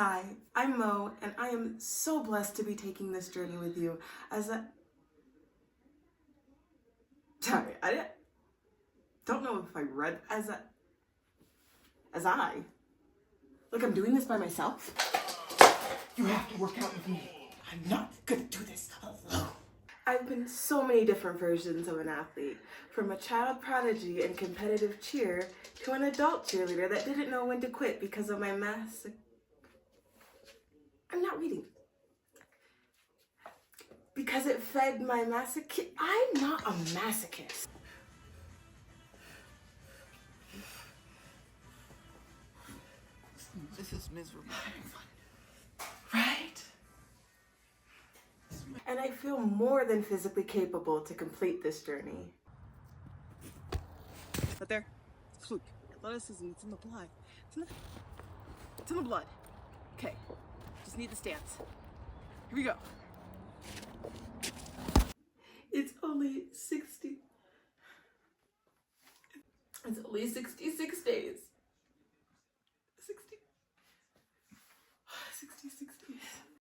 Hi, I'm Mo, and I am so blessed to be taking this journey with you Sorry, I don't know if I read Like I'm doing this by myself? You have to work out with me. I'm not gonna do this alone. I've been so many different versions of an athlete, from a child prodigy and competitive cheer to an adult cheerleader that didn't know when to quit because of my I'm not reading. Because it fed my masochist. I'm not a masochist. This is miserable. Right? And I feel more than physically capable to complete this journey. But there, it's fluke. Athleticism, it's in the blood. It's in the blood. Okay, just need the stance. Here we go. It's only 66 days.